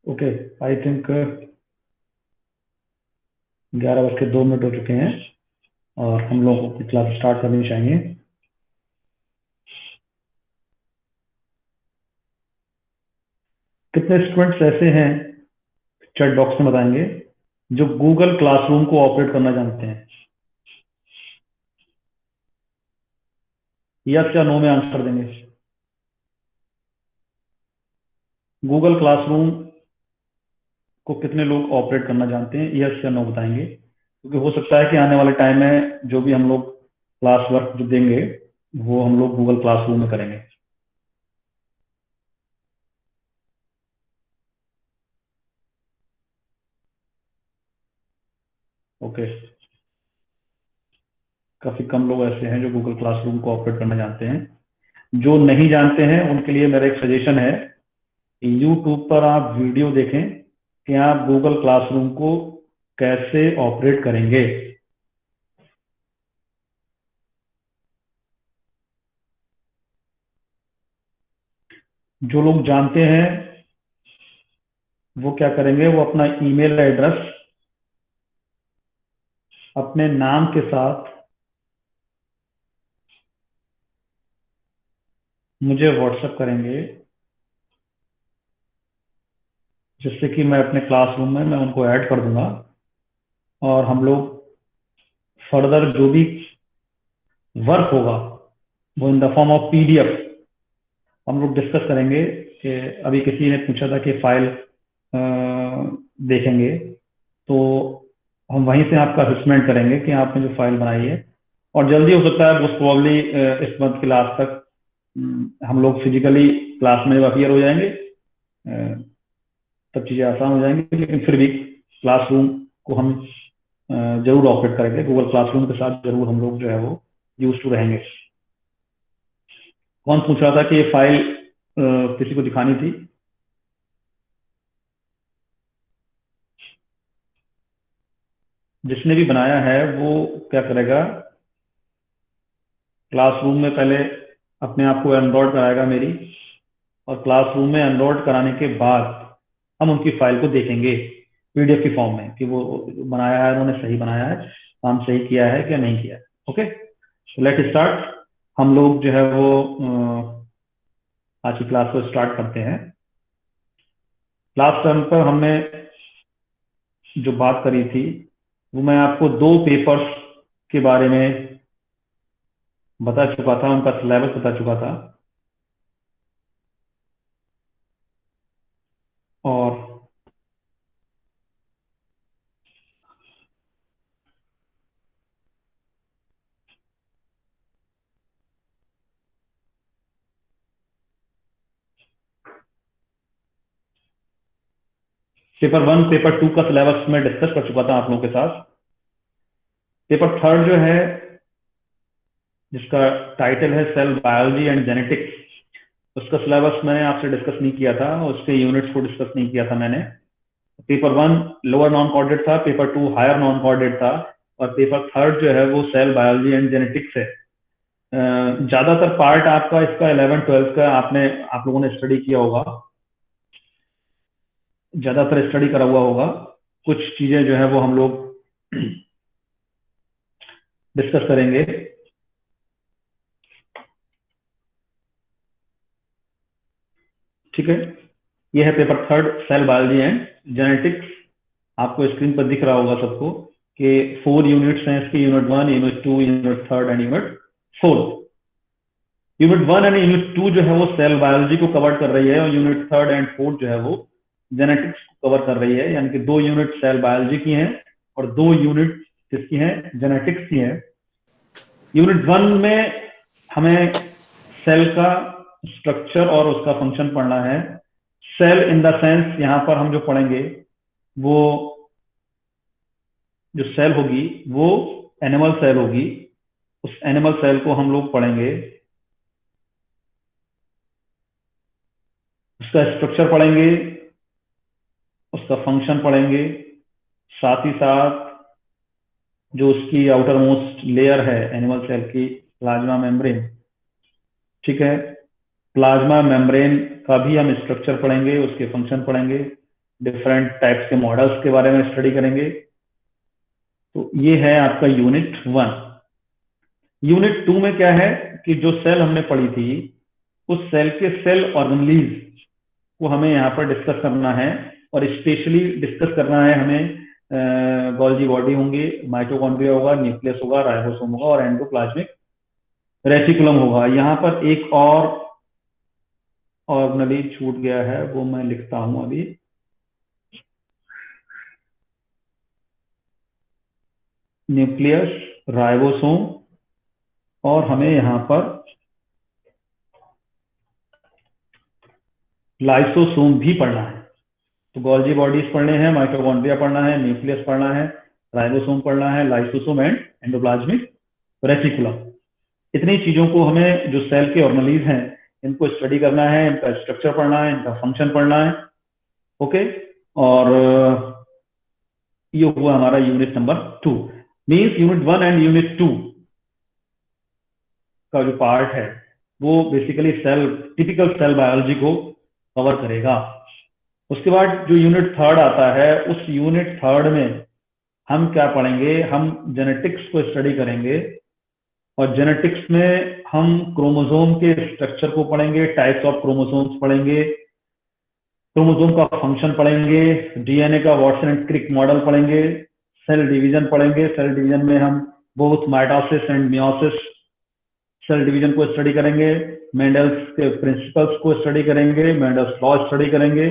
Okay, I think 11:02 हो चुके हैं और हम लोगों को क्लास स्टार्ट करनी चाहिए। कितने स्टूडेंट्स ऐसे हैं, चैट बॉक्स में बताएंगे, जो गूगल क्लासरूम को ऑपरेट करना जानते हैं? यस या नो में आंसर देंगे। गूगल क्लासरूम को कितने लोग ऑपरेट करना जानते हैं, यस या नो बताएंगे, क्योंकि हो सकता है कि आने वाले टाइम में जो भी हम लोग क्लास वर्क जो देंगे वो हम लोग गूगल क्लासरूम में करेंगे। ओके, काफी कम लोग ऐसे हैं जो गूगल क्लासरूम को ऑपरेट करना जानते हैं। जो नहीं जानते हैं उनके लिए मेरा एक सजेशन है, यूट्यूब पर आप वीडियो देखें कि आप गूगल क्लासरूम को कैसे ऑपरेट करेंगे। जो लोग जानते हैं वो क्या करेंगे, वो अपना ईमेल एड्रेस अपने नाम के साथ मुझे व्हाट्सएप करेंगे, जिससे कि मैं अपने क्लासरूम में मैं उनको ऐड कर दूंगा और हम लोग फर्दर जो भी वर्क होगा वो in the form of PDF हम लोग डिस्कस करेंगे। कि अभी किसी ने पूछा था कि फाइल देखेंगे, तो हम वहीं से आपका असेसमेंट करेंगे कि आपने जो फाइल बनाई है, और जल्दी हो सकता है मोस्ट प्रॉब्ली इस मंथ के लास्ट तक हम लोग फिजिकली क्लास में अपीयर हो जाएंगे। तब चीज़ें आसान हो जाएंगी, लेकिन फिर भी क्लासरूम को हम जरूर ऑपरेट करेंगे। गूगल क्लासरूम के साथ जरूर हम लोग जो है वो यूज टू रहेंगे। कौन पूछ रहा था कि ये फाइल किसी को दिखानी थी? जिसने भी बनाया है वो क्या करेगा, क्लासरूम में पहले अपने आप को एनरोल कराएगा मेरी, और क्लासरूम में एनरोल कराने के बाद हम उनकी फाइल को देखेंगे पीडीएफ की फॉर्म में कि वो बनाया है, उन्होंने सही बनाया है, काम सही किया है क्या नहीं किया है। Okay, let start. हम लोग जो है वो आज की क्लास को स्टार्ट करते हैं। लास्ट टर्म पर हमने जो बात करी थी वो मैं आपको दो पेपर्स के बारे में बता चुका था, उनका सिलेबस बता चुका था। और पेपर वन पेपर टू का सिलेबस में डिस्कस कर चुका था आप लोगों के साथ। पेपर थर्ड जो है, जिसका टाइटल है सेल बायोलॉजी एंड जेनेटिक्स, उसका सिलेबस मैंने आपसे डिस्कस नहीं किया था, उसके यूनिट्स को डिस्कस नहीं किया था मैंने। Paper one lower non chordate था, paper two higher non chordate था, और पेपर थर्ड जो है वो सेल बायोलॉजी एंड जेनेटिक्स है। ज्यादातर पार्ट आपका इसका 11 12 का आप लोगों ने स्टडी किया होगा, ज्यादातर स्टडी करा हुआ होगा। कुछ चीजें जो है वो हम लोग डिस्कस करेंगे। ठीक है, ये है paper third cell biology and genetics. आपको स्क्रीन पर दिख रहा होगा सबको कि 4 यूनिट्स हैं इसकी, unit one, unit two, unit third and unit fourth. Unit one and unit two जो है वो सेल बायोलॉजी को कवर कर रही है, और यूनिट थर्ड एंड फोर्थ जो है वो जेनेटिक्स को कवर कर रही है। यानी कि 2 यूनिट सेल बायोलॉजी की हैं और 2 यूनिट किसकी हैं, जेनेटिक्स की हैं। यूनिट वन में हमें सेल का स्ट्रक्चर और उसका फंक्शन पढ़ना है। सेल इन द सेंस यहाँ पर हम जो पढ़ेंगे वो जो सेल होगी वो एनिमल सेल होगी। उस एनिमल सेल को हम लोग पढ़ेंगे, उसका स्ट्रक्चर पढ़ेंगे, उसका फंक्शन पढ़ेंगे, साथ ही साथ जो उसकी आउटर मोस्ट लेयर है एनिमल सेल की, प्लाज्मा मेम्ब्रेन। ठीक है, प्लाज्मा मेम्ब्रेन का भी हम स्ट्रक्चर पढ़ेंगे, उसके फंक्शन पढ़ेंगे, डिफरेंट टाइप्स के मॉडल्स के बारे में स्टडी करेंगे। तो ये है आपका यूनिट 1। यूनिट 2 में क्या है कि जो सेल हमने पढ़ी थी उस सेल के सेल ऑर्गेनेलीज को हमें यहाँ पर डिस्कस करना है, और स्पेशली डिस्कस करना है हमें गोल्गी बॉडी होंगी, माइटोकॉन्ड्रिया होगा, न्यूक्लियस होगा, राइबोसोम होगा और एंडोप्लाज्मिक रेटिकुलम होगा। यहाँ पर एक और ऑर्गेनेली छूट गया है, वो मैं लिखता हूं अभी। न्यूक्लियस, राइबोसोम और हमें यहाँ पर लाइसोसोम भी पढ़ना है। तो गोल्गी बॉडीज पढ़ने हैं, माइटोकॉन्ड्रिया पढ़ना है, न्यूक्लियस पढ़ना है, राइबोसोम पढ़ना है, लाइसोसोम एंड एंडोप्लाज्मिक रेटिकुलम। इतनी चीजों को हमें, जो सेल के ऑर्गेनेलीज हैं, इनको स्टडी करना है, इनका स्ट्रक्चर पढ़ना है, इनका फंक्शन पढ़ना है। ओके, और ये हुआ हमारा unit number 2। Means unit 1 and unit 2 का जो पार्ट है वो बेसिकली टिपिकल सेल बायोलॉजी को कवर करेगा। उसके बाद जो यूनिट 3 आता है, उस यूनिट 3 में हम क्या पढ़ेंगे, हम जेनेटिक्स को स्टडी करेंगे, और जेनेटिक्स में हम क्रोमोसोम के स्ट्रक्चर को पढ़ेंगे, टाइप्स ऑफ क्रोमोसोम्स पढ़ेंगे, क्रोमोसोम का फंक्शन पढ़ेंगे, डीएनए का वॉटसन एंड क्रिक मॉडल पढ़ेंगे, सेल डिवीजन पढ़ेंगे। सेल डिवीजन में हम both mitosis and meiosis cell division को स्टडी करेंगे, मेंडल्स के प्रिंसिपल्स को स्टडी करेंगे, मेंडल्स लॉ स्टडी करेंगे।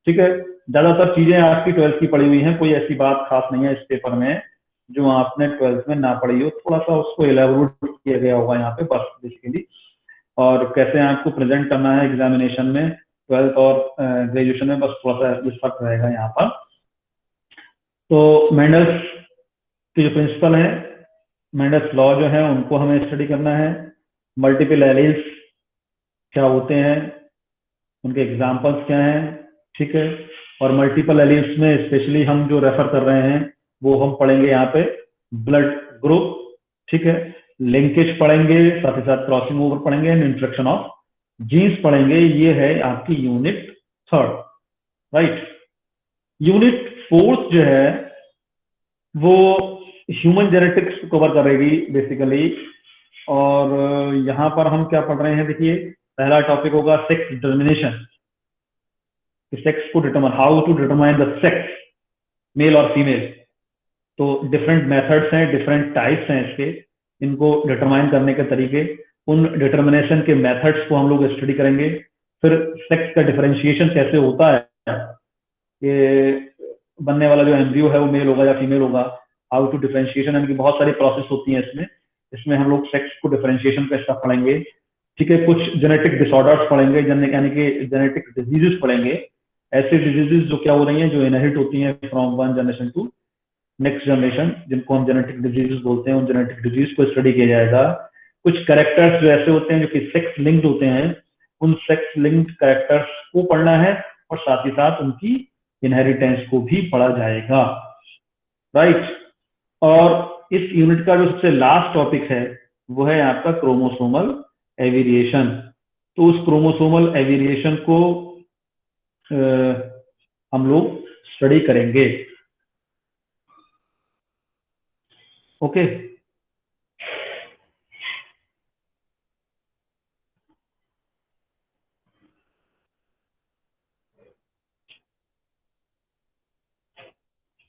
ठीक है, ज्यादातर चीजें आपकी 12th की पढ़ी हुई हैं, कोई ऐसी बात खास नहीं है इस पेपर में जो आपने 12th में ना पढ़ी हो। थोड़ा सा उसको एलेबोरेट किया गया होगा यहाँ पे बस बेसिकली, और कैसे आपको प्रेजेंट करना है एग्जामिनेशन में 12th और ग्रेजुएशन में, बस थोड़ा सा फर्क रहेगा यहाँ पर। तो मेंडल्स के जो प्रिंसिपल है, मेंडल्स लॉ जो है, उनको हमें स्टडी करना है। मल्टीपल एलील्स क्या होते हैं, उनके एग्जांपल्स क्या हैं, ठीक है। और मल्टीपल एलील्स में स्पेशली हम जो रेफर कर रहे हैं वो हम पढ़ेंगे यहाँ पे ब्लड ग्रुप, ठीक है, लिंकेज पढ़ेंगे, साथ ही साथ क्रॉसिंग ओवर पढ़ेंगे, इंट्रोडक्शन ऑफ जीन्स पढ़ेंगे। ये है आपकी यूनिट 3, राइट। यूनिट 4 जो है वो ह्यूमन जेनेटिक्स कवर करेगी बेसिकली, और यहाँ पर हम क्या पढ़ रहे हैं, देखिए पहला टॉपिक होगा सेक्स डिटर्मिनेशन। सेक्स को determine, how to determine the sex, male और फीमेल। तो डिफरेंट मेथड्स हैं, डिफरेंट टाइप्स हैं इसके, इनको डिटरमाइन करने के तरीके, उन डिटर्मिनेशन के मेथड्स को हम लोग स्टडी करेंगे। फिर सेक्स का डिफरेंशिएशन कैसे होता है, ये बनने वाला जो एम्ब्रियो है वो मेल होगा या फीमेल होगा, हाउ टू डिफरेंशिएशन, यानी कि बहुत सारी प्रोसेस होती है इसमें। इसमें हम लोग सेक्स को डिफरेंशिएशन का स्टफ पढ़ेंगे, ठीक है। कुछ जेनेटिक डिसऑर्डर्स पढ़ेंगे, यानी कि जेनेटिक डिजीजेस पढ़ेंगे, ऐसे डिजीजेस जो क्या हो रही हैं, जो इनहेरिट होती हैं from one generation to next generation, जिनको हम जेनेटिक डिजीजेस बोलते हैं। उन जेनेटिक डिजीज को स्टडी किया जाएगा। कुछ कैरेक्टर्स जो ऐसे होते हैं जो कि सेक्स लिंक्ड होते हैं, उन सेक्स लिंक्ड कैरेक्टर्स को पढ़ना है, और साथ ही साथ उनकी इनहेरिटेंस को भी पढ़ा जाएगा, राइट। और इस यूनिट का जो सबसे लास्ट टॉपिक है वो है आपका क्रोमोसोमल एवेरिएशन। तो उस क्रोमोसोमल एवेरिएशन को हम लोग स्टडी करेंगे, ओके।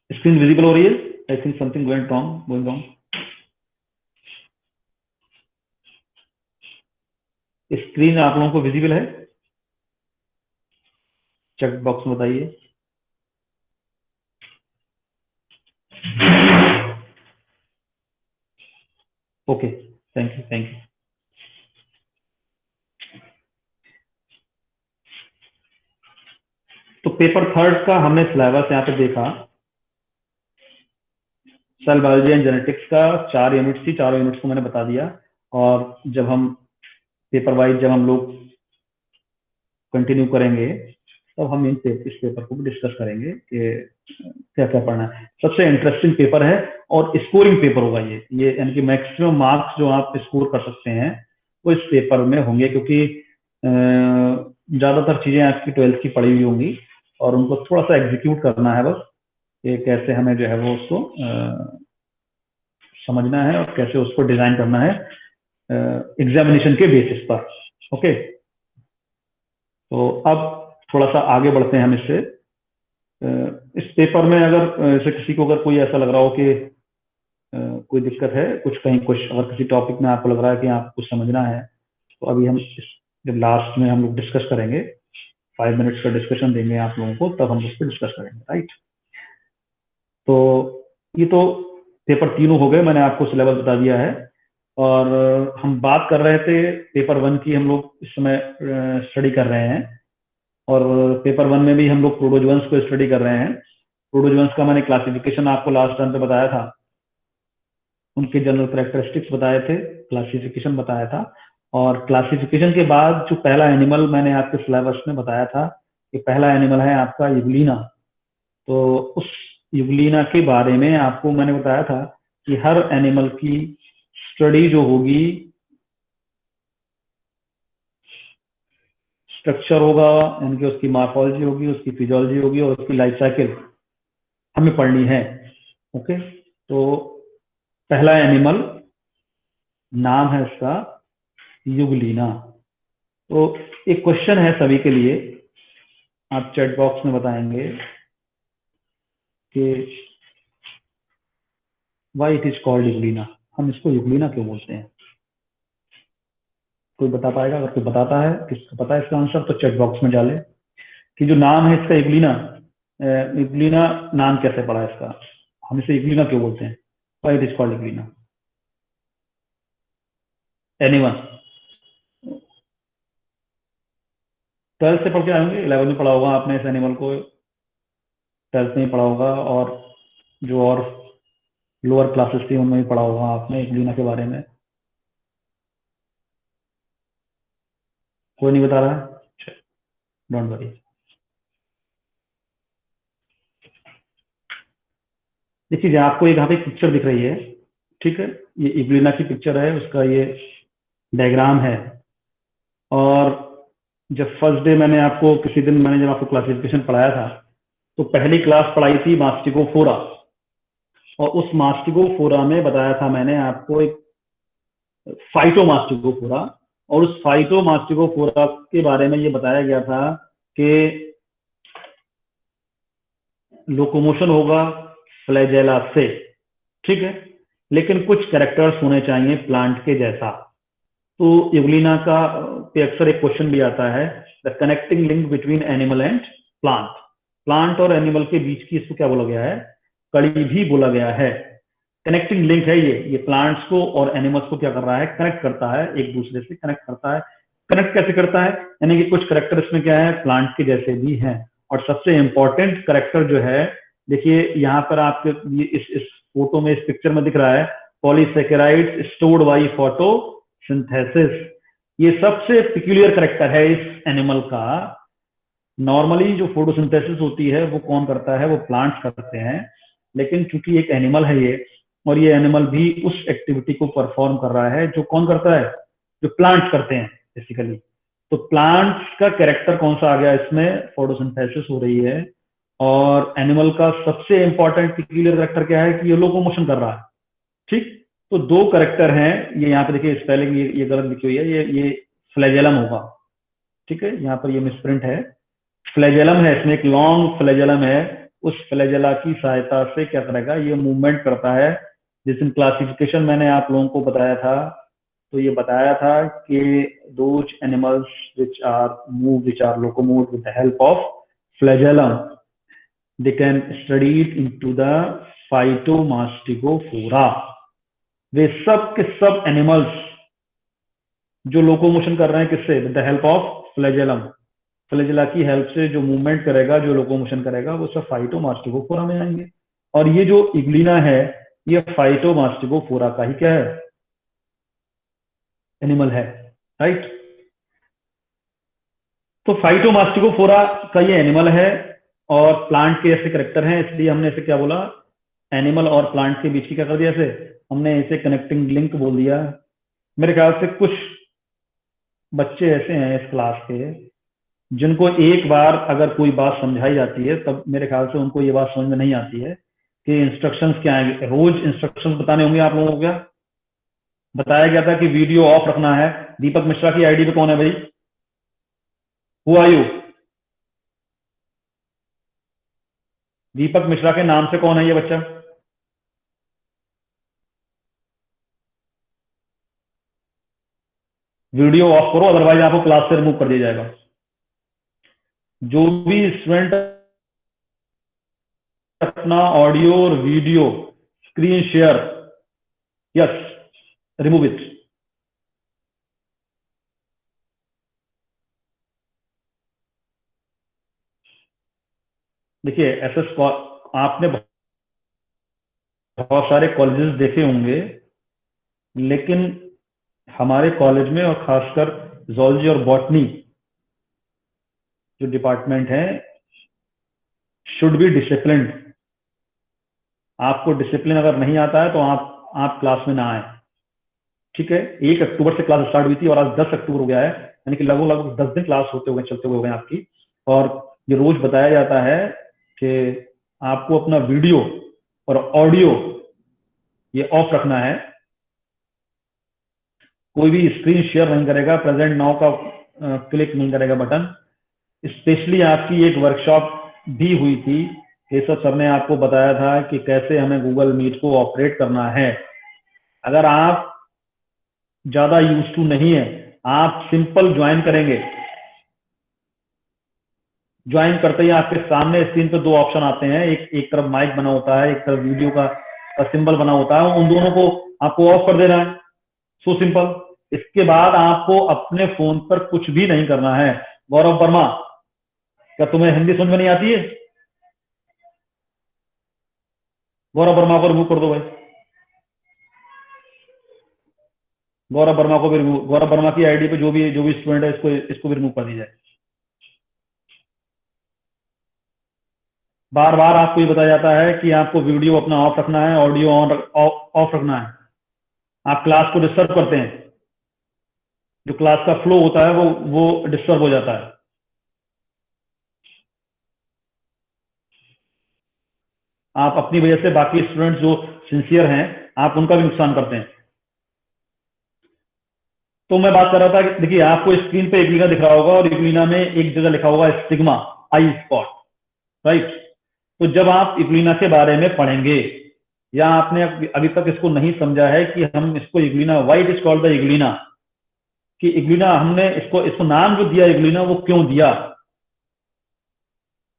स्क्रीन विजिबल हो रही है? I think something going wrong. Screen आप लोगों को विजिबल है? चेक बॉक्स में बताइए। Okay, thank you. तो पेपर 3 का हमने सिलेबस यहाँ पे देखा, सेल बायोलॉजी एंड जेनेटिक्स का 4 यूनिट्स थी, 4 यूनिट्स को मैंने बता दिया। और जब हम पेपर वाइज जब हम लोग कंटिन्यू करेंगे तब हम इस पेपर को भी डिस्कस करेंगे कि क्या क्या पढ़ना है। सबसे इंटरेस्टिंग पेपर है और स्कोरिंग पेपर होगा ये यानी कि मैक्सिमम मार्क्स जो आप स्कोर कर सकते हैं वो इस पेपर में होंगे, क्योंकि ज्यादातर चीजें आपकी 12th की पढ़ी हुई होंगी, और उनको थोड़ा सा एग्जीक्यूट करना है बस, कि कैसे हमें जो है वो उसको समझना है और कैसे उसको डिजाइन करना है एग्जामिनेशन के बेसिस पर। ओके, तो अब थोड़ा सा आगे बढ़ते हैं हम इससे। इस पेपर में अगर जैसे किसी को अगर कोई ऐसा लग रहा हो कि कोई दिक्कत है, कुछ कहीं कुछ अगर किसी टॉपिक में आपको लग रहा है कि आपको कुछ समझना है, तो अभी हम जब लास्ट में हम लोग डिस्कस करेंगे, 5 मिनट्स का डिस्कशन देंगे आप लोगों को, तब हम उस पर डिस्कस करेंगे, राइट। तो ये तो पेपर तीनों हो गए, मैंने आपको सिलेबस बता दिया है। और हम बात कर रहे थे पेपर 1 की, हम लोग इस समय स्टडी कर रहे हैं, और पेपर 1 में भी हम लोग प्रोटोजोन्स को स्टडी कर रहे हैं। प्रोटोजोन्स का मैंने क्लासिफिकेशन आपको लास्ट टाइम पे बताया था, उनके जनरल कैरेक्टरिस्टिक्स बताए थे, क्लासिफिकेशन बताया था। और क्लासिफिकेशन के बाद जो पहला एनिमल मैंने आपके सिलेबस में बताया था कि पहला एनिमल है आपका यूग्लिना। तो उस यूग्लिना के बारे में आपको मैंने बताया था कि हर एनिमल की स्टडी जो होगी, स्ट्रक्चर होगा, यानी कि उसकी मार्फोलॉजी होगी, उसकी फिजियोलॉजी होगी, और उसकी लाइफ साइकिल हमें पढ़नी है। ओके, तो पहला एनिमल नाम है इसका यूग्लिना। तो एक क्वेश्चन है सभी के लिए, आप चैट बॉक्स में बताएंगे कि why it is called Euglena, हम इसको यूग्लिना क्यों बोलते हैं। कोई बता पाएगा? अगर कोई बताता है, किसको पता है इसका आंसर, तो चैट बॉक्स में डाले कि जो नाम है इसका यूग्लिना, यूग्लिना नाम कैसे पड़ा इसका, हम इसे यूग्लिना क्यों बोलते हैं, why it is called Euglena. Anyone? 12th से पढ़ के आएंगे, 11th में पढ़ा होगा आपने इस एनिमल को, 12th में ही पढ़ा होगा, और जो और लोअर क्लासेस थी उनमें भी पढ़ा होगा आपने यूग्लिना के बारे में। कोई नहीं बता रहा है, डोंट वरी। देखिए आपको एक यहाँ पे पिक्चर दिख रही है, ठीक है, ये यूग्लिना की पिक्चर है, उसका ये डायग्राम है। और जब फर्स्ट डे मैंने आपको, किसी दिन मैंने जब आपको क्लासिफिकेशन पढ़ाया था, तो पहली क्लास पढ़ाई थी मास्टिकोफोरा, और उस मास्टिकोफोरा में बताया था मैंने आपको एक फाइटोमास्टिकोफोरा, और उस फाइटोमास्टिकोफोरा के बारे में ये बताया गया था कि लोकोमोशन होगा फ्लैजेला से, ठीक है, लेकिन कुछ कैरेक्टर्स होने चाहिए प्लांट के जैसा। तो यूग्लिना का पे अक्सर एक क्वेश्चन भी आता है, the connecting link between animal and plant, plant और एनिमल के बीच की इसको क्या बोला गया है, कड़ी भी बोला गया है। कनेक्टिंग लिंक है ये प्लांट्स को और एनिमल्स को क्या कर रहा है, कनेक्ट करता है, एक दूसरे से कनेक्ट करता है। कनेक्ट कैसे करता है, यानी कि कुछ करेक्टर इसमें क्या है, प्लांट के जैसे भी हैं। और सबसे इंपॉर्टेंट करेक्टर जो है, देखिए यहाँ पर आपके इस फोटो में, इस पिक्चर में दिख रहा है, पॉलीसेकेराइड्स स्टोर्ड बाई फोटोसिंथेसिस। ये सबसे पिक्यूलियर करेक्टर है इस एनिमल का। नॉर्मली जो फोटोसिंथेसिस होती है वो कौन करता है, वो प्लांट्स करते हैं, लेकिन चूंकि एक एनिमल है ये, और ये एनिमल भी उस एक्टिविटी को परफॉर्म कर रहा है जो कौन करता है, जो प्लांट्स करते हैं बेसिकली। तो प्लांट्स का कैरेक्टर कौन सा आ गया इसमें, फोटोसिंथेसिस हो रही है। और एनिमल का सबसे इंपॉर्टेंट पिक्यूलियर करेक्टर क्या है कि ये लोकोमोशन कर रहा है, ठीक। तो दो करेक्टर हैं, ये यहाँ पे देखिए स्पेलिंग ये गलत लिखी हुई है, ये फ्लैजेलम होगा, ठीक है, यहाँ पर ये मिसप्रिंट है, फ्लैजेलम है, इसमें एक लॉन्ग फ्लैजेलम है, उस फ्लैजेला की सहायता से क्या करेगा, ये मूवमेंट करता है। जिस दिन क्लासिफिकेशन मैंने आप लोगों को बताया था, तो ये बताया था कि those animals which are locomoted with the help of flagellum, they can studied into the phytomastigophora। वे सब के सब एनिमल्स जो लोकोमोशन कर रहे हैं किससे, with the help of flagellum, flagella की हेल्प से जो मूवमेंट करेगा, जो लोकोमोशन करेगा, वो सब फाइटोमास्टिकोफोरा में आएंगे। और ये जो यूग्लिना है, ये फाइटोमास्टिकोफोरा का ही क्या है, एनिमल है, राइट। तो फाइटोमास्टिकोफोरा का ये एनिमल है, और प्लांट के ऐसे करेक्टर हैं, इसलिए हमने इसे क्या बोला, एनिमल और प्लांट के बीच की क्या कर दिया, इसे हमने इसे कनेक्टिंग लिंक बोल दिया। मेरे ख्याल से कुछ बच्चे ऐसे हैं इस क्लास के जिनको एक बार अगर कोई बात समझाई जाती है तब मेरे ख्याल से उनको ये बात समझ में नहीं आती है कि इंस्ट्रक्शंस क्या है। रोज इंस्ट्रक्शंस बताने होंगे आप लोगों को। क्या बताया गया था कि वीडियो ऑफ रखना है। दीपक मिश्रा की आईडी पे कौन है भाई? Who are you? Deepak Mishra के नाम से कौन है ये बच्चा? वीडियो ऑफ करो, अदरवाइज आपको क्लास से रिमूव कर दिया जाएगा। जो भी स्टूडेंट अपना ऑडियो और video screen share, yes, remove it. देखिए एसएस आपने बहुत सारे कॉलेजेस देखे होंगे, लेकिन हमारे कॉलेज में और खासकर जूलॉजी और बॉटनी जो डिपार्टमेंट है शुड बी डिसिप्लिन। आपको डिसिप्लिन अगर नहीं आता है तो आप क्लास में ना आए। ठीक है, 1 अक्टूबर से क्लास स्टार्ट हुई थी और आज 10 अक्टूबर हो गया है, यानी कि लगभग लगभग 10 दिन क्लास होते हुए चलते हुए हो गए आपकी। और ये रोज बताया जाता है कि आपको अपना वीडियो और ऑडियो ये ऑफ रखना है। कोई भी स्क्रीन शेयर नहीं करेगा, प्रेजेंट नाउ का क्लिक नहीं करेगा बटन। स्पेशली आपकी एक वर्कशॉप भी हुई थी, केशव सर ने आपको बताया था कि कैसे हमें गूगल मीट को ऑपरेट करना है। अगर आप ज्यादा यूज टू नहीं है, आप सिंपल ज्वाइन करेंगे। ज्वाइन करते ही आपके सामने स्क्रीन पे 2 ऑप्शन आते हैं, एक तरफ माइक बना होता है, एक तरफ वीडियो का सिंबल बना होता है। उन दोनों को आपको ऑफ कर देना है। So simple. इसके बाद आपको अपने फोन पर कुछ भी नहीं करना है। गौरव वर्मा, क्या तुम्हें हिंदी समझ में नहीं आती है? गौरव वर्मा को रिमूव कर दो भाई। गौरव वर्मा को भी रिमूव, गौरव वर्मा की आईडी पे जो भी स्टूडेंट है इसको भी रिमूव कर दीजिए। बार बार आपको ये बताया जाता है कि आपको वीडियो अपना ऑफ रखना है, ऑडियो ऑन ऑफ रखना है। आप क्लास को डिस्टर्ब करते हैं, जो क्लास का फ्लो होता है वो डिस्टर्ब हो जाता है। आप अपनी वजह से बाकी स्टूडेंट्स जो सिंसियर हैं, आप उनका भी नुकसान करते हैं। तो मैं बात कर रहा था कि देखिए आपको स्क्रीन पे इग्लिना दिख रहा होगा और इग्लिना में एक जगह लिखा होगा स्टिग्मा, आई स्पॉट, राइट। तो जब आप इग्लिना के बारे में पढ़ेंगे या आपने अभी तक इसको नहीं समझा है कि हम इसको euglena, why it is called the euglena, कि इग्लिना हमने इसको इसको नाम जो दिया इग्लिना वो क्यों दिया।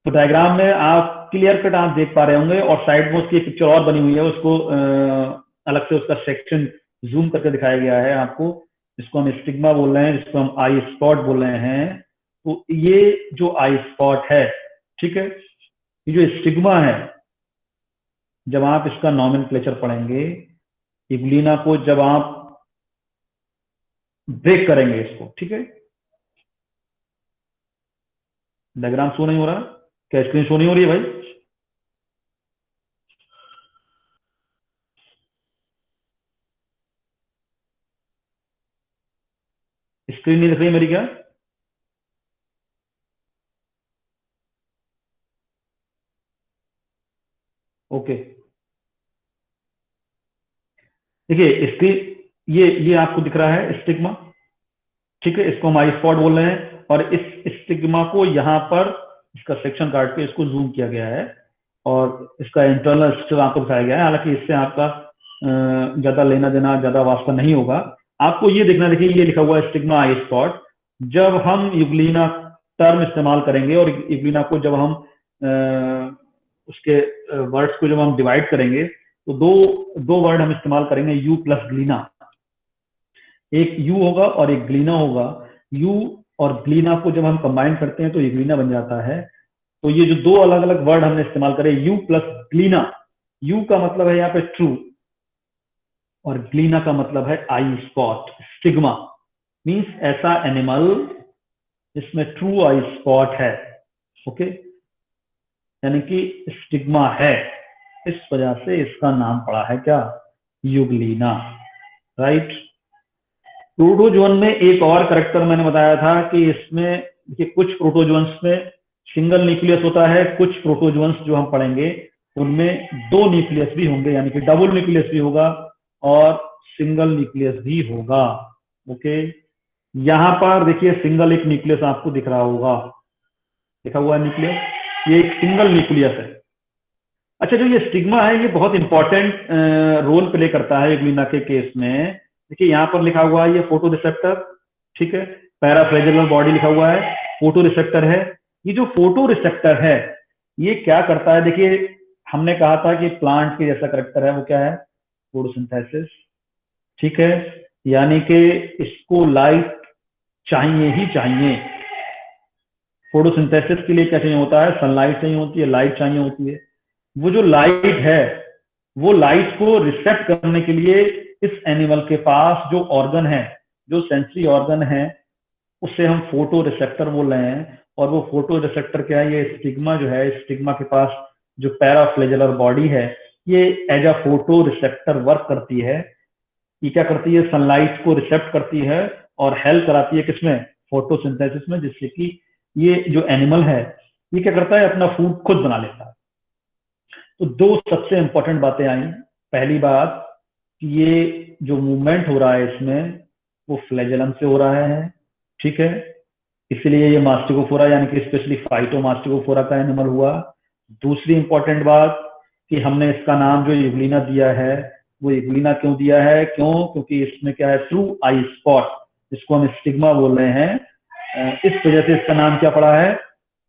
तो डायग्राम में आप क्लियर कट आप देख पा रहे होंगे और साइड में उसकी एक पिक्चर और बनी हुई है, उसको अलग से उसका सेक्शन जूम करके दिखाया गया है आपको। जिसको हम स्टिग्मा बोल रहे हैं, जिसको हम आई स्पॉट बोल रहे हैं। तो ये जो आई स्पॉट है, ठीक है, ये जो स्टिग्मा है, जब आप इसका नॉमेनक्लेचर पढ़ेंगे, इग्लिना को जब आप ब्रेक करेंगे इसको, ठीक है। डायग्राम शो नहीं हो रहा? क्या स्क्रीन शो नहीं हो रही है भाई? स्क्रीन नहीं दिख रही मेरी क्या? ओके, देखिए इसकी ये आपको दिख रहा है स्टिग्मा, ठीक है। इसको हम आई स्पॉट बोल रहे हैं और इस स्टिग्मा को यहाँ पर इसका सेक्शन काट के इसको जूम किया गया है और इसका इंटरनल स्ट्रक्चर आपको दिखाया गया है। हालांकि इससे आपका ज्यादा लेना देना, ज्यादा वास्ता नहीं होगा। आपको ये देखना, देखिए ये लिखा हुआ है स्टिग्मा आई स्पॉट। जब हम यूग्लिना टर्म इस्तेमाल करेंगे और यूग्लिना को जब हम उसके वर्ड्स को जब हम डिवाइड करेंगे तो दो दो वर्ड हम इस्तेमाल करेंगे, यू प्लस ग्लीना। एक यू होगा और एक ग्लीना होगा। यू और ग्लीना को जब हम कंबाइन करते हैं तो ये ग्लीना बन जाता है। तो ये जो दो अलग अलग वर्ड हमने इस्तेमाल करे, यू प्लस ग्लीना, यू का मतलब है यहाँ पे ट्रू और ग्लीना का मतलब है आई स्पॉट। स्टिग्मा मीन्स ऐसा एनिमल जिसमें ट्रू आई स्पॉट है, ओके, यानी कि स्टिग्मा है। इस वजह से इसका नाम पड़ा है क्या? Euglena, right. प्रोटोजोन में एक और करेक्टर मैंने बताया था कि इसमें देखिए कुछ प्रोटोजोन्स में सिंगल न्यूक्लियस होता है, कुछ प्रोटोजोन्स जो हम पढ़ेंगे उनमें दो न्यूक्लियस भी होंगे, यानी कि डबल न्यूक्लियस भी होगा और सिंगल न्यूक्लियस भी होगा। ओके, यहां पर देखिए सिंगल एक न्यूक्लियस आपको दिख रहा होगा, लिखा हुआ है न्यूक्लियस, ये एक सिंगल न्यूक्लियस है। अच्छा, जो ये स्टिग्मा है ये बहुत इंपॉर्टेंट रोल प्ले करता है यूग्लिना के केस में। देखिए यहाँ पर लिखा हुआ है ये फोटो रिसेप्टर, ठीक है, पैराफ्लेजेलर बॉडी लिखा हुआ है, फोटो रिसेप्टर है। ये जो फोटो रिसेप्टर है ये क्या करता है, देखिए हमने कहा था कि प्लांट के जैसा करेक्टर है, वो क्या है, फोटोसिंथेसिस, ठीक है, यानी कि इसको लाइट चाहिए ही चाहिए। फोटोसिंथेसिस के लिए क्या चाहिए होता है, सनलाइट चाहिए होती है, लाइट चाहिए होती है। वो जो लाइट है वो लाइट को रिसेप्ट करने के लिए इस एनिमल के पास जो ऑर्गन है, जो सेंसरी ऑर्गन है, उसे हम फोटो रिसेप्टर बोल रहे हैं। और वो फोटो रिसेप्टर क्या है, ये स्टिग्मा जो है, स्टिग्मा के पास जो पैराफ्लेजेलर बॉडी है ये as a photoreceptor work करती है। ये क्या करती है, सनलाइट को रिसेप्ट करती है और हेल्प कराती है किसमें, फोटोसिंथेसिस में, जिससे कि ये जो एनिमल है ये क्या करता है, अपना फूड खुद बना लेता है। तो दो सबसे इंपॉर्टेंट बातें आई। पहली बात कि ये जो मूवमेंट हो रहा है इसमें वो फ्लैजेलम से हो रहा है, ठीक है, इसलिए ये मास्टिकोफोरा यानी कि स्पेशली फाइटोमास्टिकोफोरा का एनिमल हुआ। दूसरी इंपॉर्टेंट बात कि हमने इसका नाम जो यूग्लिना दिया है वो यूग्लिना क्यों दिया है, क्योंकि इसमें क्या है, ट्रू आई स्पॉट, जिसको हम स्टिग्मा बोल रहे हैं, इस वजह से इसका नाम क्या पड़ा है,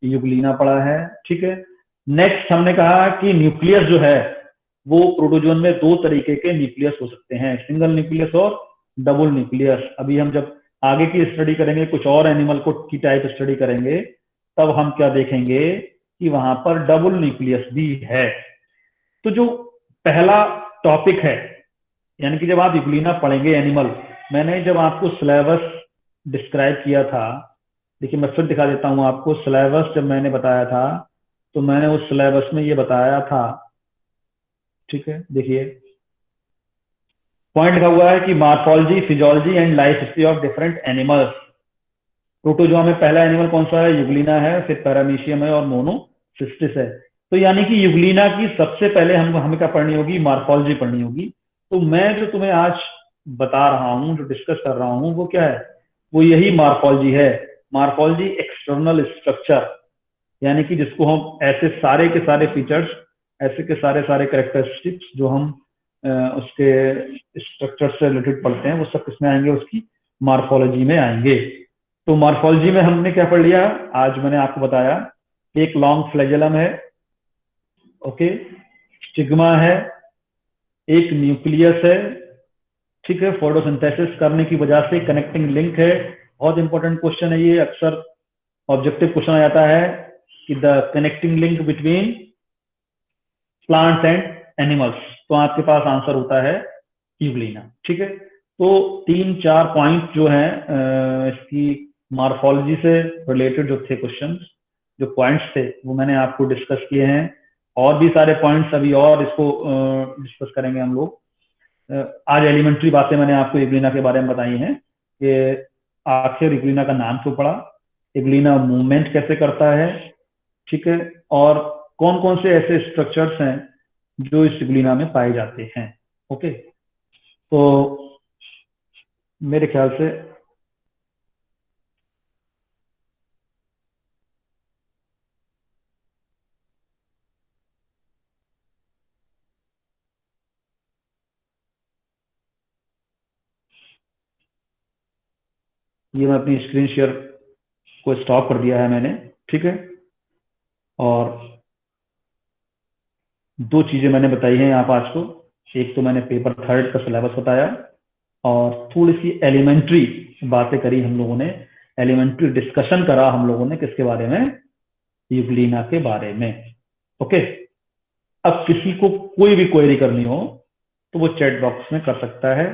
यूग्लिना पड़ा है, ठीक है। नेक्स्ट हमने कहा कि न्यूक्लियस जो है वो प्रोटोजोन में दो तरीके के न्यूक्लियस हो सकते हैं, सिंगल न्यूक्लियस और डबल न्यूक्लियस। अभी हम जब आगे की स्टडी करेंगे, कुछ और एनिमल को की टाइप स्टडी करेंगे, तब हम क्या देखेंगे कि वहां पर डबल न्यूक्लियस भी है। तो जो पहला टॉपिक है, यानी कि जब आप यूग्लिना पढ़ेंगे एनिमल, मैंने जब आपको सिलेबस डिस्क्राइब किया था, देखिए मैं फिर दिखा देता हूं आपको सिलेबस, जब मैंने बताया था तो मैंने उस सिलेबस में ये बताया था, ठीक है, देखिए पॉइंट लिखा हुआ है कि morphology, physiology and life history of different animals. Protozoa में पहला एनिमल कौन सा है, यूग्लिना है, फिर पैरामीशियम है और मोनोसिस्टिस है। तो यानी कि यूग्लिना की सबसे पहले हमें क्या पढ़नी होगी, मार्फोलॉजी पढ़नी होगी। तो मैं जो तुम्हें आज बता रहा हूँ, जो डिस्कस कर रहा हूँ, वो क्या है, वो यही मार्फोलॉजी है। मार्फोलॉजी एक्सटर्नल स्ट्रक्चर, यानी कि जिसको हम ऐसे सारे के सारे फीचर्स, ऐसे के सारे सारे कैरेक्टरिस्टिक्स जो हम उसके स्ट्रक्चर से रिलेटेड पढ़ते हैं, वो सब किसमें आएंगे, उसकी मार्फोलॉजी में आएंगे। तो मार्फोलॉजी में हमने क्या पढ़ लिया, आज मैंने आपको बताया, एक लॉन्ग फ्लैजेलम है, ओके, स्टिग्मा है, एक न्यूक्लियस है, ठीक है, फोटोसिंथेसिस करने की वजह से कनेक्टिंग लिंक है। बहुत इंपॉर्टेंट क्वेश्चन है ये, अक्सर ऑब्जेक्टिव क्वेश्चन आ जाता है कि the connecting link between plants and animals, तो आपके पास आंसर होता है यूग्लिना, ठीक है। तो तीन चार पॉइंट जो है इसकी मार्फोलॉजी से रिलेटेड जो थे क्वेश्चन, जो पॉइंट्स थे वो मैंने आपको डिस्कस किए हैं। और भी सारे पॉइंट्स अभी और इसको डिस्कस करेंगे हम लोग। आज एलिमेंट्री बातें मैंने आपको यूग्लिना के बारे में बताई हैं कि आखिर यूग्लिना का नाम क्यों पड़ा, यूग्लिना मूवमेंट कैसे करता है, ठीक है, और कौन कौन से ऐसे स्ट्रक्चर्स हैं जो इस यूग्लिना में पाए जाते हैं। ओके, तो मेरे ख्याल से ये मैं अपनी स्क्रीन शेयर को स्टॉप कर दिया है मैंने, ठीक है। और दो चीजें मैंने बताई हैं आप आज को, एक तो मैंने पेपर थर्ड का सिलेबस बताया और थोड़ी सी एलिमेंट्री बातें करी हम लोगों ने, एलिमेंट्री डिस्कशन करा हम लोगों ने किसके बारे में, यूग्लिना के बारे में। ओके, अब किसी को कोई भी क्वेरी करनी हो तो वो चैट बॉक्स में कर सकता है,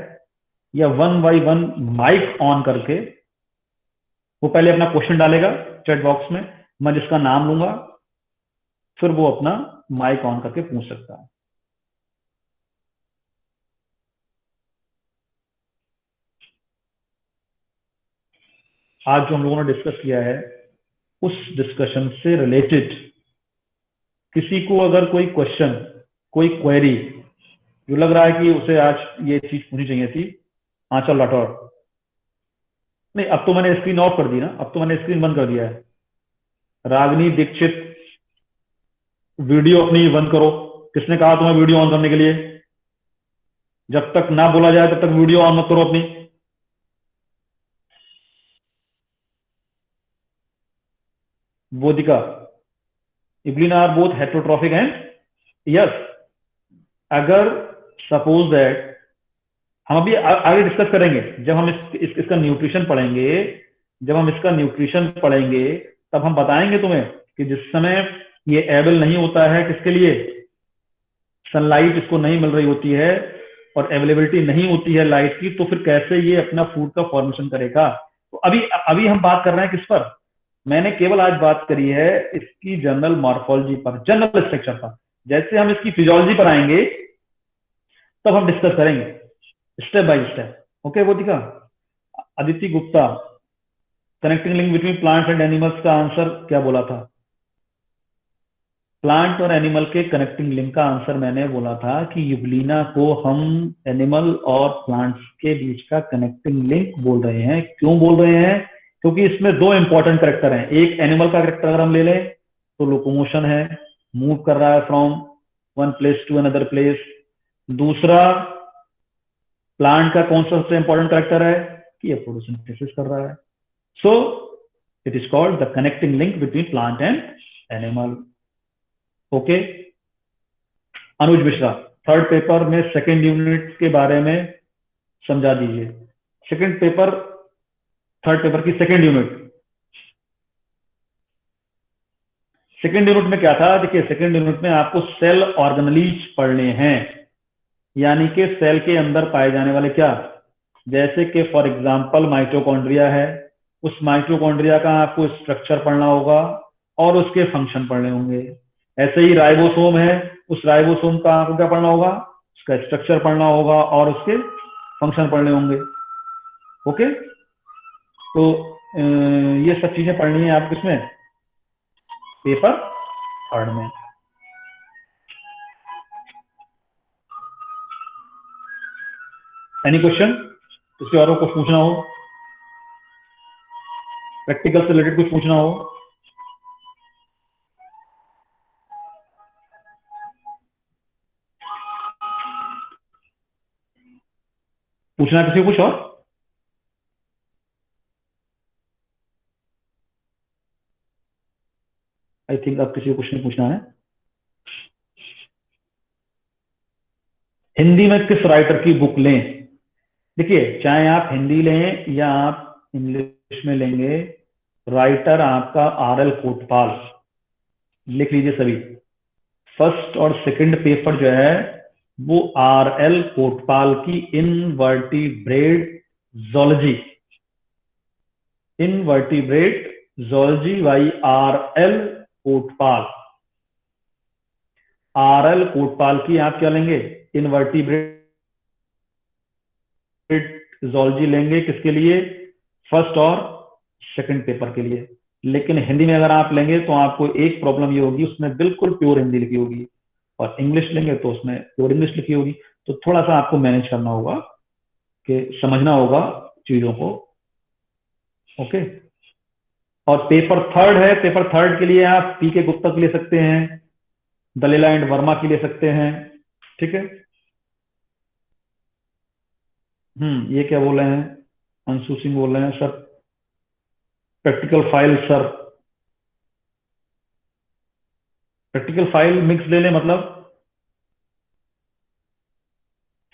या one by one mic on करके वो पहले अपना क्वेश्चन डालेगा चैट बॉक्स में, मैं जिसका नाम लूंगा, फिर वो अपना माइक ऑन करके पूछ सकता है। आज जो हम लोगों ने डिस्कस किया है उस डिस्कशन से रिलेटेड किसी को अगर कोई क्वेश्चन, कोई क्वेरी जो लग रहा है कि उसे आज ये चीज पूछनी चाहिए थी, आंचल राठौर, नहीं अब तो मैंने स्क्रीन ऑफ कर दी ना, अब तो मैंने स्क्रीन बंद कर दिया है। रागनी दीक्षित, वीडियो अपनी बंद करो। किसने कहा तुम्हें वीडियो ऑन करने के लिए? जब तक ना बोला जाए तब तक वीडियो ऑन मत करो अपनी। Bodhika, euglena are both heterotrophic and yes. अगर सपोज दैट हम अभी आगे डिस्कस करेंगे जब हम इसका न्यूट्रिशन पढ़ेंगे, जब हम इसका न्यूट्रिशन पढ़ेंगे तब हम बताएंगे तुम्हें कि जिस समय ये एबल नहीं होता है, किसके लिए? सनलाइट इसको नहीं मिल रही होती है और अवेलेबिलिटी नहीं होती है लाइट की, तो फिर कैसे ये अपना फूड का फॉर्मेशन करेगा? तो अभी अभी हम बात कर रहे हैं किस पर? मैंने केवल आज बात करी है इसकी जनरल मॉर्फोलॉजी पर, जनरल स्ट्रक्चर पर। जैसे हम इसकी फिजियोलॉजी पर आएंगे तब हम डिस्कस करेंगे step by step. Okay Bodhika. Aditi Gupta, connecting link between plants and animals का आंसर क्या बोला था? प्लांट और एनिमल के कनेक्टिंग लिंक का आंसर मैंने बोला था कि यूग्लिना को हम एनिमल और प्लांट्स के बीच का कनेक्टिंग लिंक बोल रहे हैं। क्यों बोल रहे हैं? क्योंकि इसमें दो इंपॉर्टेंट करेक्टर हैं। एक एनिमल का करेक्टर अगर हम ले लें तो लोकोमोशन है, मूव कर रहा है from one place to another place. दूसरा प्लांट का कौन सा सबसे इंपॉर्टेंट करेक्टर है कि ये फोटोसिंथेसिस कर रहा है। So it is called the connecting link between plant and animal. Okay. Anuj Mishra, third paper में सेकेंड यूनिट के बारे में समझा दीजिए। सेकेंड पेपर, थर्ड पेपर की सेकेंड यूनिट। सेकेंड यूनिट में क्या था? देखिए सेकेंड यूनिट में आपको सेल ऑर्गेनेलीज पढ़ने हैं, यानी कि सेल के अंदर पाए जाने वाले क्या, जैसे कि फॉर एग्जांपल माइटोकॉन्ड्रिया है, उस माइटोकॉन्ड्रिया का आपको स्ट्रक्चर पढ़ना होगा और उसके फंक्शन पढ़ने होंगे। ऐसे ही राइबोसोम है, उस राइबोसोम का आपको क्या पढ़ना होगा? उसका स्ट्रक्चर पढ़ना होगा और उसके फंक्शन पढ़ने होंगे। ओके। तो ये सब चीजें पढ़नी है आपको किसमें? पेपर थर्ड में। Any question? किसी और को पूछना हो, प्रैक्टिकल से रिलेटेड कुछ पूछना हो? पूछना है किसी को कुछ और? आई थिंक अब किसी को कुछ नहीं पूछना है। हिंदी में किस राइटर की बुक लें? देखिए चाहे आप हिंदी लें या आप इंग्लिश में लेंगे, राइटर आपका आर एल कोटपाल, लिख लीजिए सभी। फर्स्ट और सेकंड पेपर जो है वो आर एल कोटपाल की invertebrate zoology, invertebrate zoology by R L Kotpal. R L Kotpal की आप क्या लेंगे? इनवर्टिब्रेट जोलॉजी लेंगे। किसके लिए? फर्स्ट और सेकंड पेपर के लिए। लेकिन हिंदी में अगर आप लेंगे तो आपको एक प्रॉब्लम ये होगी, उसमें बिल्कुल प्योर हिंदी लिखी होगी, और इंग्लिश लेंगे तो उसमें प्योर इंग्लिश लिखी होगी। तो थोड़ा सा आपको मैनेज करना होगा, कि समझना होगा चीजों को। ओके। और पेपर थर्ड है, पेपर थर्ड के लिए आप पी के गुप्ता के ले सकते हैं, दलीला एंड वर्मा की ले सकते हैं। ठीक है। ये क्या बोल रहे हैं? अंशु सिंह बोल रहे हैं sir practical file, sir practical file mix ले लें, मतलब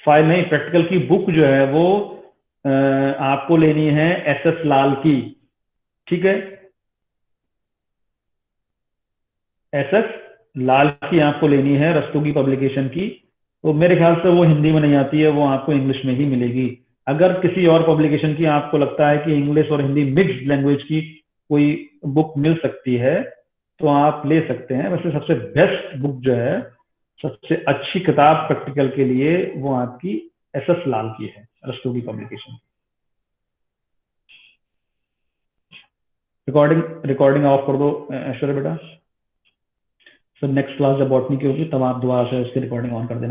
फाइल नहीं, प्रैक्टिकल की बुक जो है वो आपको लेनी है एस एस लाल की। ठीक है, एस एस लाल की आपको लेनी है, रस्तोगी पब्लिकेशन की। तो मेरे ख्याल से वो हिंदी में नहीं आती है, वो आपको इंग्लिश में ही मिलेगी। अगर किसी और पब्लिकेशन की आपको लगता है कि इंग्लिश और हिंदी मिक्स्ड लैंग्वेज की कोई बुक मिल सकती है तो आप ले सकते हैं। वैसे सबसे बेस्ट बुक जो है, सबसे अच्छी किताब प्रैक्टिकल के लिए वो आपकी एस एस लाल की है, Rastogi publication. Recording recording of कर दो ऐश्वर्या बेटा। सर नेक्स्ट क्लास जब बॉटनी की होगी तब आप दोबारा से उसकी रिकॉर्डिंग ऑन कर देना।